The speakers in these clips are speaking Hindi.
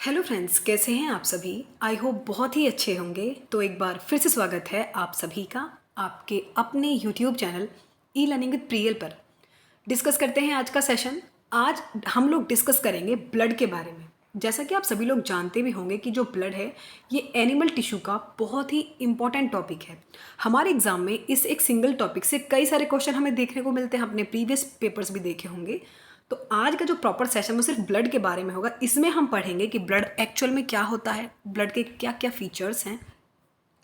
हेलो फ्रेंड्स, कैसे हैं आप सभी। आई होप बहुत ही अच्छे होंगे। तो एक बार फिर से स्वागत है आप सभी का आपके अपने YouTube channel e learning with Priyal पर। डिस्कस करते हैं आज का सेशन। आज हम लोग डिस्कस करेंगे ब्लड के बारे में। जैसा कि आप सभी लोग जानते भी होंगे कि जो ब्लड है ये एनिमल टिश्यू का बहुत ही इंपॉर्टेंट टॉपिक है। हमारे एग्जाम में इस एक सिंगल टॉपिक से कई सारे क्वेश्चन हमें देखने को मिलते हैं, अपने प्रीवियस पेपर्स भी देखे होंगे। तो आज का जो प्रॉपर सेशन वो सिर्फ ब्लड के बारे में होगा। इसमें हम पढ़ेंगे कि ब्लड एक्चुअल में क्या होता है, ब्लड के क्या क्या फीचर्स हैं,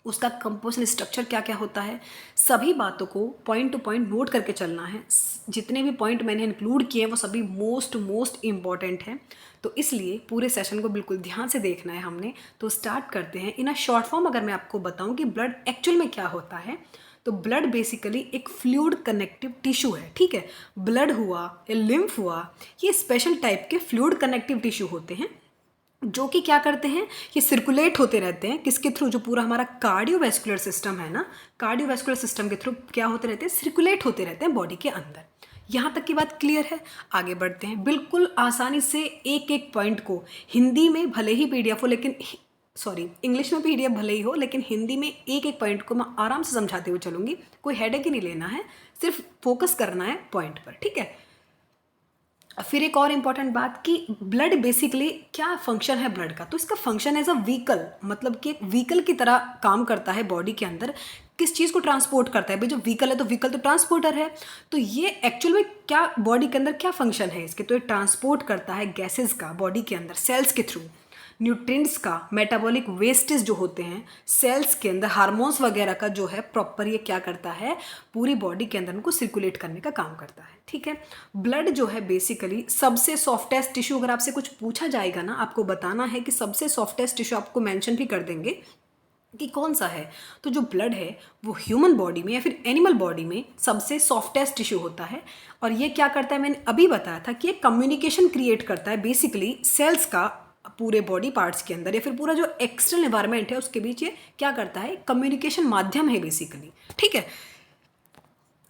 उसका कंपोजिशन स्ट्रक्चर क्या क्या होता है। सभी बातों को पॉइंट टू पॉइंट नोट करके चलना है। जितने भी पॉइंट मैंने इंक्लूड किए हैं वो सभी मोस्ट इम्पॉर्टेंट हैं। तो इसलिए पूरे सेशन को बिल्कुल ध्यान से देखना है हमने। तो स्टार्ट करते हैं। इन अ शॉर्ट फॉर्म अगर मैं आपको बताऊं कि ब्लड एक्चुअल में क्या होता है, तो ब्लड बेसिकली एक फ्लूइड कनेक्टिव टिश्यू है। ठीक है, ब्लड हुआ या लिम्फ हुआ, ये स्पेशल टाइप के फ्लूइड कनेक्टिव टिश्यू होते हैं जो कि क्या करते हैं, ये सर्कुलेट होते रहते हैं। किसके थ्रू? जो पूरा हमारा कार्डियोवैस्कुलर सिस्टम है ना, कार्डियोवैस्कुलर सिस्टम के थ्रू क्या होते रहते हैं, सर्कुलेट होते रहते हैं बॉडी के अंदर। यहाँ तक की बात क्लियर है। आगे बढ़ते हैं। बिल्कुल आसानी से एक एक पॉइंट को हिंदी में भले ही पीडीएफ हो, लेकिन इंग्लिश में पीडीएफ भले ही हो, लेकिन हिंदी में एक एक पॉइंट को मैं आराम से समझाते हुए चलूंगी। कोई हेडेक ही नहीं लेना है, सिर्फ फोकस करना है पॉइंट पर। ठीक है। फिर एक और इम्पॉर्टेंट बात कि ब्लड बेसिकली क्या फंक्शन है ब्लड का। तो इसका फंक्शन एज अ व्हीकल, मतलब कि एक व्हीकल की तरह काम करता है बॉडी के अंदर। किस चीज़ को ट्रांसपोर्ट करता है भाई? जो व्हीकल है तो व्हीकल तो ट्रांसपोर्टर है। तो ये एक्चुअल में क्या बॉडी के अंदर क्या फंक्शन है इसके? तो ये ट्रांसपोर्ट करता है गैसेज का बॉडी के अंदर सेल्स के थ्रू, न्यूट्रिएंट्स का, मेटाबॉलिक वेस्टेज जो होते हैं सेल्स के अंदर, हार्मोन्स वगैरह का जो है प्रॉपर ये क्या करता है, पूरी बॉडी के अंदर उनको सर्कुलेट करने का काम करता है। ठीक है। ब्लड जो है बेसिकली सबसे सॉफ्टेस्ट टिश्यू, अगर आपसे कुछ पूछा जाएगा ना, आपको बताना है कि सबसे सॉफ्टेस्ट टिश्यू, आपको मेंशन भी कर देंगे कि कौन सा है। तो जो ब्लड है वो ह्यूमन बॉडी में या फिर एनिमल बॉडी में सबसे सॉफ्टेस्ट टिश्यू होता है। और ये क्या करता है, मैंने अभी बताया था कि ये कम्युनिकेशन क्रिएट करता है बेसिकली सेल्स का पूरे बॉडी पार्ट्स के अंदर, या फिर पूरा जो एक्सटर्नल एनवायरनमेंट है उसके बीच ये क्या करता है, कम्युनिकेशन माध्यम है बेसिकली। ठीक है।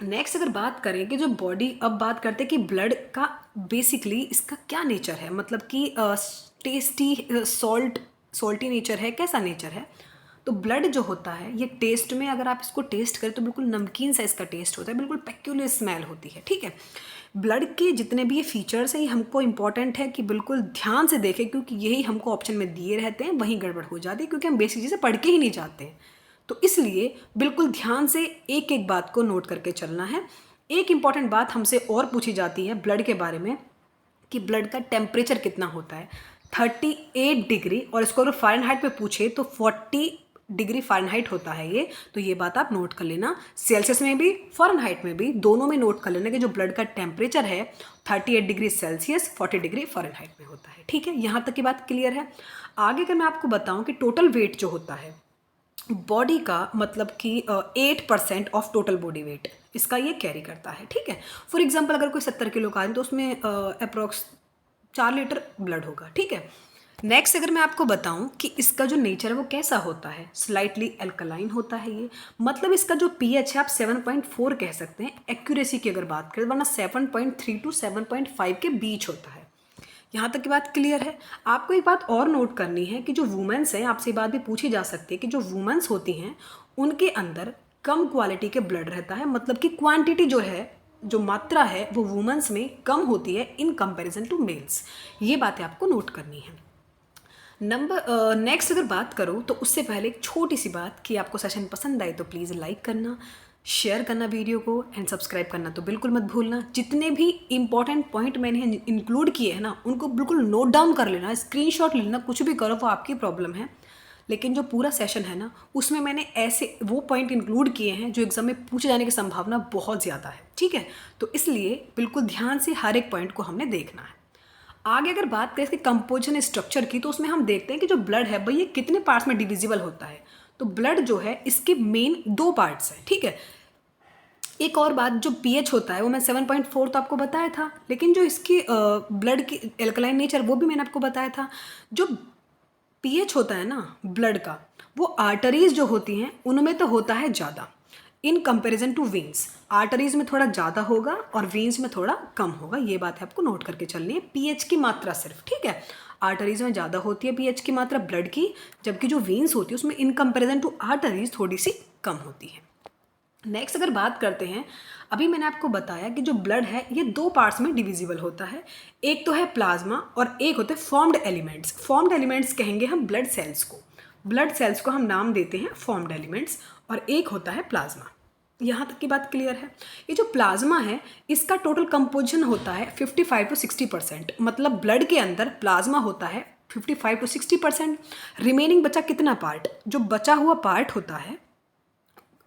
नेक्स्ट अगर बात करें कि जो बॉडी, अब बात करते हैं कि ब्लड का बेसिकली इसका क्या नेचर है, मतलब कि टेस्टी, सॉल्टी नेचर है, कैसा नेचर है। तो ब्लड जो होता है ये टेस्ट में, अगर आप इसको टेस्ट करें तो बिल्कुल नमकीन सा इसका टेस्ट होता है, बिल्कुल पेक्यूलियर स्मेल होती है। ठीक है। ब्लड के जितने भी ये फीचर्स हैं ये हमको इंपॉर्टेंट है कि बिल्कुल ध्यान से देखें, क्योंकि यही हमको ऑप्शन में दिए रहते हैं, वहीं गड़बड़ हो जाती है, क्योंकि हम बेसिक चीज़ें पढ़ के ही नहीं जाते हैं। तो इसलिए बिल्कुल ध्यान से एक एक बात को नोट करके चलना है। एक इंपॉर्टेंट बात हमसे और पूछी जाती है ब्लड के बारे में कि ब्लड का टेम्परेचर कितना होता है। 38 डिग्री, और इसको अगर फ़ारेनहाइट पे पूछे तो 40 डिग्री फ़ारेनहाइट होता है ये। तो ये बात आप नोट कर लेना, सेल्सियस में भी फ़ारेनहाइट में भी, दोनों में नोट कर लेना कि जो ब्लड का टेम्परेचर है 38 डिग्री सेल्सियस 40 डिग्री फ़ारेनहाइट में होता है। ठीक है, यहाँ तक की बात क्लियर है। आगे अगर मैं आपको बताऊँ कि टोटल वेट जो होता है बॉडी का, मतलब कि 8% ऑफ टोटल बॉडी वेट इसका ये कैरी करता है। ठीक है। फॉर एग्जांपल अगर कोई 70 किलो का है तो उसमें अप्रॉक्स 4 लीटर ब्लड होगा। ठीक है। नेक्स्ट अगर मैं आपको बताऊं कि इसका जो नेचर है वो कैसा होता है, स्लाइटली एल्कलाइन होता है ये, मतलब इसका जो पीएच है आप 7.4 कह सकते हैं एक्यूरेसी की अगर बात करें, वरना 7.3 टू 7.5 के बीच होता है। यहाँ तक की बात क्लियर है। आपको एक बात और नोट करनी है कि जो वुमेन्स हैं, आपसे बात भी पूछी जा सकती है कि जो वुमेन्स होती हैं उनके अंदर कम क्वालिटी के ब्लड रहता है, मतलब कि क्वांटिटी जो है, जो मात्रा है वो वुमेन्स में कम होती है इन कंपैरिजन टू मेल्स। ये बातें आपको नोट करनी है। नेक्स्ट अगर बात करूँ तो उससे पहले एक छोटी सी बात कि आपको सेशन पसंद आए तो प्लीज़ लाइक करना, शेयर करना वीडियो को, एंड सब्सक्राइब करना तो बिल्कुल मत भूलना। जितने भी इंपॉर्टेंट पॉइंट मैंने इंक्लूड किए हैं ना उनको बिल्कुल नोट डाउन कर लेना, स्क्रीनशॉट ले लेना, कुछ भी करो वो आपकी प्रॉब्लम है। लेकिन जो पूरा सेशन है ना उसमें मैंने ऐसे वो पॉइंट इंक्लूड किए हैं जो एग्जाम में पूछे जाने की संभावना बहुत ज़्यादा है। ठीक है। तो इसलिए बिल्कुल ध्यान से हर एक पॉइंट को हमने देखना है। आगे अगर बात करें इसके कंपोजिशन स्ट्रक्चर की, तो उसमें हम देखते हैं कि जो ब्लड है भाई ये कितने पार्ट्स में डिविजिबल होता है। तो ब्लड जो है इसके मेन 2 पार्ट्स हैं। ठीक है। एक और बात, जो पीएच होता है वो मैं 7.4 तो आपको बताया था, लेकिन जो इसकी ब्लड की एल्कलाइन नेचर वो भी मैंने आपको बताया था। जो पीएच होता है ना ब्लड का, वो आर्टरीज जो होती हैं उनमें तो होता है ज़्यादा in comparison to veins. Arteries में थोड़ा ज़्यादा होगा और वेन्स में थोड़ा कम होगा। ये बात है आपको नोट करके चलनी है, पीएच की मात्रा सिर्फ। ठीक है। आर्टरीज में ज़्यादा होती है पीएच की मात्रा ब्लड की, जबकि जो वेन्स होती है उसमें इन कंपेरिजन टू आर्टरीज थोड़ी सी कम होती है। नेक्स्ट अगर बात करते हैं, अभी मैंने आपको बताया कि जो ब्लड है ये दो पार्ट्स में डिविजिबल होता है। एक तो है प्लाज्मा और एक होते हैं फॉर्म्ड एलिमेंट्स। फॉर्म्ड एलिमेंट्स कहेंगे हम ब्लड सेल्स को, ब्लड सेल्स को हम नाम देते हैं फॉर्म्ड एलिमेंट्स, और एक होता है प्लाज्मा। यहाँ तक की बात क्लियर है। ये जो प्लाज्मा है इसका टोटल कंपोजिशन होता है 55 to 60%, मतलब ब्लड के अंदर प्लाज्मा होता है 55 to 60%। रिमेनिंग बचा कितना पार्ट, जो बचा हुआ पार्ट होता है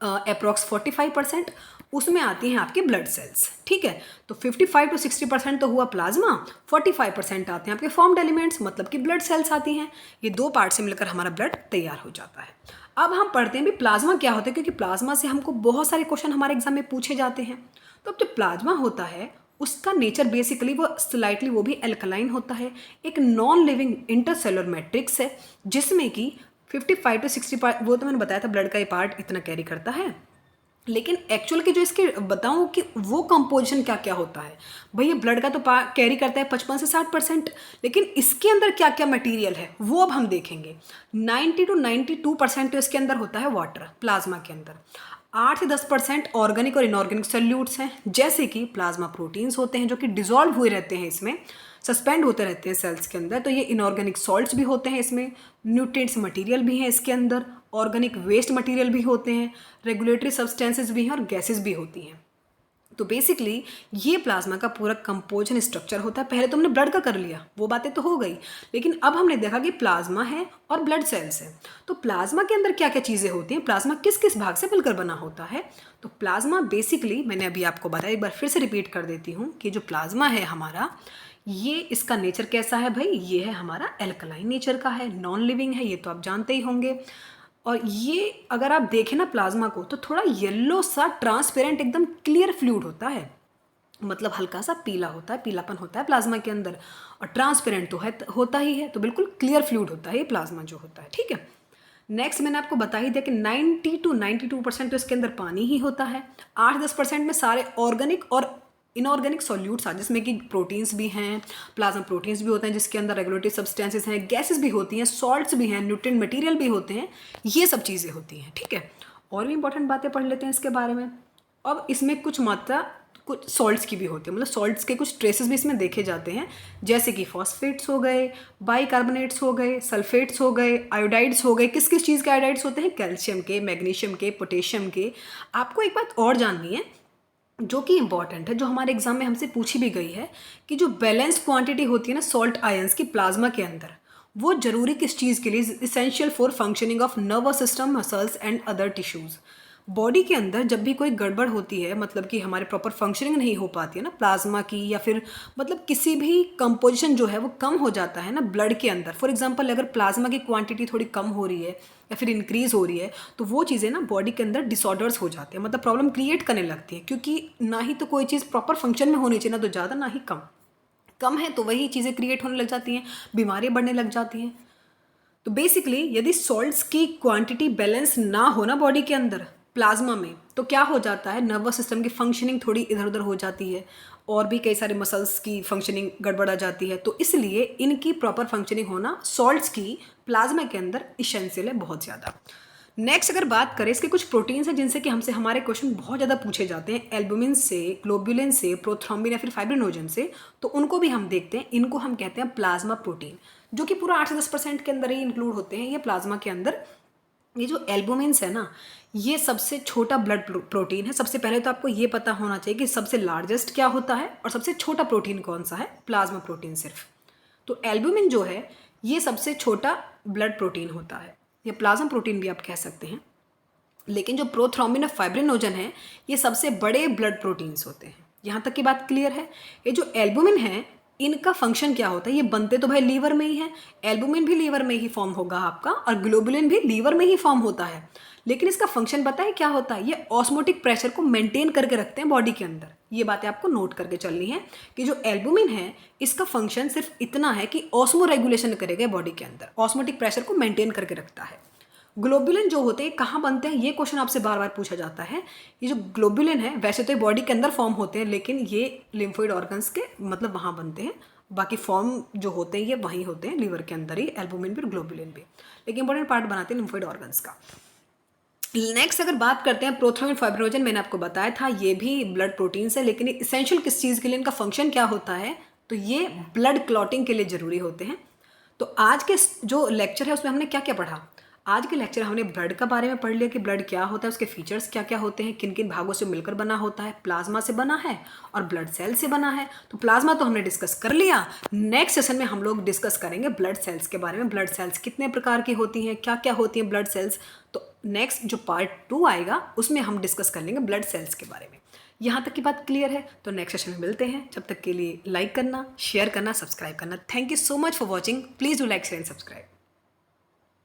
अप्रॉक्स 45%, उसमें आती हैं आपके ब्लड सेल्स। ठीक है, तो 55 to 60% तो हुआ प्लाज्मा, 45% आते हैं आपके फॉर्म्ड एलिमेंट्स, मतलब कि ब्लड सेल्स आती हैं। ये दो पार्ट से मिलकर हमारा ब्लड तैयार हो जाता है। अब हम पढ़ते हैं भी प्लाज्मा क्या होता है, क्योंकि प्लाज्मा से हमको बहुत सारे क्वेश्चन हमारे एग्जाम में पूछे जाते हैं। तो अब जो प्लाज्मा होता है उसका नेचर बेसिकली वो स्लाइटली वो भी एल्कलाइन होता है, एक नॉन लिविंग इंटरसेलुलर मैट्रिक्स है, जिसमें कि 55 to 60 वो तो मैंने बताया था ब्लड का ये पार्ट इतना कैरी करता है। लेकिन एक्चुअल की जो इसके बताऊं कि वो कंपोजिशन क्या क्या होता है, भाई ये ब्लड का तो कैरी करता है 55 से 60%, लेकिन इसके अंदर क्या क्या मटेरियल है वो अब हम देखेंगे। 90 to 92% तो इसके अंदर होता है वाटर, प्लाज्मा के अंदर 8 से 10% ऑर्गेनिक और इनऑर्गेनिक सॉल्यूट्स हैं, जैसे कि प्लाज्मा प्रोटीन्स होते हैं जो कि डिजॉल्व हुए रहते हैं, इसमें सस्पेंड होते रहते हैं सेल्स के अंदर। तो ये इनऑर्गेनिक सॉल्ट्स भी होते हैं इसमें, न्यूट्रिएंट्स मटेरियल भी हैं इसके अंदर, ऑर्गेनिक वेस्ट मटेरियल भी होते हैं, रेगुलेटरी सब्सटेंसेस भी हैं और गैसेस भी होती हैं। तो बेसिकली ये प्लाज्मा का पूरा कंपोजिशन स्ट्रक्चर होता है। पहले तो हमने ब्लड का कर लिया, वो बातें तो हो गई, लेकिन अब हमने देखा कि प्लाज्मा है और ब्लड सेल्स है। तो प्लाज्मा के अंदर क्या क्या चीज़ें होती हैं, प्लाज्मा किस किस भाग से मिलकर बना होता है। तो प्लाज्मा बेसिकली मैंने अभी आपको बताया, एक बार फिर से रिपीट कर देती हूँ कि जो प्लाज्मा है हमारा, ये इसका नेचर कैसा है भाई, ये है हमारा एल्कलाइन नेचर का है, नॉन लिविंग है, ये तो आप जानते ही होंगे। और ये अगर आप देखें ना प्लाज्मा को, तो थोड़ा येलो सा ट्रांसपेरेंट एकदम क्लियर फ्लूइड होता है, मतलब हल्का सा पीला होता है, पीलापन होता है प्लाज्मा के अंदर, और ट्रांसपेरेंट तो है होता ही है, तो बिल्कुल क्लियर फ्लूइड होता है ये प्लाज्मा जो होता है। ठीक है, नेक्स्ट मैंने आपको बता ही दिया कि 90 to 92% तो इसके अंदर पानी ही होता है, 8-10% में सारे ऑर्गेनिक और इनऑर्गेनिक सॉल्यूट्स हैं, जिसमें कि प्रोटीन्स भी हैं, प्लाज्मा प्रोटीन्स भी होते हैं जिसके अंदर रेगुलेटरी सब्सटेंसेस हैं, गैसेस भी होती हैं, सॉल्ट्स भी हैं, न्यूट्रिएंट मटेरियल भी होते हैं, ये सब चीज़ें होती हैं। ठीक है, और भी इंपॉर्टेंट बातें पढ़ लेते हैं इसके बारे में। अब इसमें कुछ मात्रा कुछ सॉल्ट्स की भी होती है, मतलब सॉल्ट्स के कुछ ट्रेसेस भी इसमें देखे जाते हैं, जैसे कि फॉस्फेट्स हो गए, बाइकार्बोनेट्स हो गए, सल्फेट्स हो गए, आयोडाइड्स हो गए। किस किस चीज़ के आयोडाइड्स होते हैं, कैल्शियम के, मैग्नीशियम के, पोटेशियम के। आपको एक बात और जाननी है जो कि इंपॉर्टेंट है, जो हमारे एग्जाम में हमसे पूछी भी गई है, कि जो बैलेंस क्वांटिटी होती है ना सॉल्ट आयंस की प्लाज्मा के अंदर, वो जरूरी किस चीज़ के लिए, essential for functioning of nervous system, muscles and other tissues. Body के अंदर जब भी कोई गड़बड़ होती है, मतलब कि हमारे प्रॉपर फंक्शनिंग नहीं हो पाती है ना प्लाज्मा की, या फिर मतलब किसी भी कंपोजिशन जो है वो कम हो जाता है ना ब्लड के अंदर, फॉर एग्जांपल अगर प्लाज्मा की क्वांटिटी थोड़ी कम हो रही है या फिर इंक्रीज हो रही है, तो वो चीज़ें ना बॉडी के अंदर डिसऑर्डर्स हो जाते हैं, मतलब प्रॉब्लम क्रिएट करने लगती है, क्योंकि ना ही तो कोई चीज़ प्रॉपर फंक्शन में होनी चाहिए, ना तो ज़्यादा ना ही कम, कम है तो वही चीज़ें क्रिएट होने लग जाती हैं, बीमारियाँ बढ़ने लग जाती हैं। तो बेसिकली यदि सॉल्ट्स की क्वांटिटी बैलेंस ना हो ना बॉडी के अंदर प्लाज्मा में, तो क्या हो जाता है, नर्वस सिस्टम की फंक्शनिंग थोड़ी इधर उधर हो जाती है, और भी कई सारे मसल्स की फंक्शनिंग गड़बड़ा जाती है। तो इसलिए इनकी प्रॉपर फंक्शनिंग होना सॉल्ट्स की प्लाज्मा के अंदर इसेंशियल है बहुत ज़्यादा। नेक्स्ट अगर बात करें, इसके कुछ प्रोटीन्स हैं जिनसे कि हमसे हमारे क्वेश्चन बहुत ज़्यादा पूछे जाते हैं, एल्बुमिन से, ग्लोब्युलिन से, प्रोथ्रोम्बिन या फिर फाइब्रिनोजन से, तो उनको भी हम देखते हैं। इनको हम कहते हैं प्लाज्मा प्रोटीन, जो कि पूरा 8 से 10% के अंदर ही इंक्लूड होते हैं ये प्लाज्मा के अंदर। ये जो एल्बुमिन्स है ना, ये सबसे छोटा ब्लड प्रोटीन है। सबसे पहले तो आपको ये पता होना चाहिए कि सबसे लार्जेस्ट क्या होता है और सबसे छोटा प्रोटीन कौन सा है, प्लाज्मा प्रोटीन सिर्फ। तो एल्बुमिन जो है ये सबसे छोटा ब्लड प्रोटीन होता है, या प्लाज्मा प्रोटीन भी आप कह सकते हैं। लेकिन जो प्रोथ्रोम्बिन और फाइब्रिनोजन है ये सबसे बड़े ब्लड प्रोटीन्स होते हैं। यहाँ तक की बात क्लियर है। ये जो एल्बुमिन है इनका फंक्शन क्या होता है, ये बनते तो भाई लीवर में ही है, एल्बुमिन भी लीवर में ही फॉर्म होगा आपका, और ग्लोबुलिन भी लीवर में ही फॉर्म होता है। लेकिन इसका फंक्शन पता है क्या होता है, ये ऑस्मोटिक प्रेशर को मेंटेन करके रखते हैं बॉडी के अंदर। ये बातें आपको नोट करके चलनी है कि जो एल्बुमिन है इसका फंक्शन सिर्फ इतना है कि ऑस्मो रेगुलेशन करेगा बॉडी के अंदर, ऑस्मोटिक प्रेशर को मेंटेन करके रखता है। ग्लोबुलिन जो होते हैं कहाँ बनते हैं, ये क्वेश्चन आपसे बार बार पूछा जाता है। ये जो ग्लोबुलिन है वैसे तो बॉडी के अंदर फॉर्म होते हैं, लेकिन ये लिम्फोइड ऑर्गन्स के मतलब वहाँ बनते हैं, बाकी फॉर्म जो होते हैं ये वहीं होते हैं लीवर के अंदर ही, एल्बुमिन भी और ग्लोबुलिन भी, लेकिन इंपॉर्टेंट पार्ट बनाते हैं लिम्फोइड ऑर्गन्स का। नेक्स्ट अगर बात करते हैं प्रोथ्रोम्बिन फाइब्रिनोजन, मैंने आपको बताया था ये भी ब्लड प्रोटीन्स है, लेकिन इसेंशियल किस चीज़ के लिए, इनका फंक्शन क्या होता है, तो ये ब्लड क्लॉटिंग के लिए ज़रूरी होते हैं। तो आज के जो लेक्चर है उसमें हमने क्या क्या पढ़ा, आज के लेक्चर हमने ब्लड के बारे में पढ़ लिया कि ब्लड क्या होता है, उसके फीचर्स क्या क्या होते हैं, किन किन भागों से मिलकर बना होता है, प्लाज्मा से बना है और ब्लड सेल से बना है। तो प्लाज्मा तो हमने डिस्कस कर लिया। नेक्स्ट सेशन में हम लोग डिस्कस करेंगे ब्लड सेल्स के बारे में, ब्लड सेल्स कितने प्रकार की होती हैं, क्या क्या होती हैं ब्लड सेल्स। तो नेक्स्ट जो पार्ट 2 आएगा उसमें हम डिस्कस कर लेंगे ब्लड सेल्स के बारे में। यहाँ तक की बात क्लियर है? तो नेक्स्ट सेशन में मिलते हैं, जब तक के लिए लाइक करना, शेयर करना, सब्सक्राइब करना। Thank you so much for watching. Please do like, share and subscribe.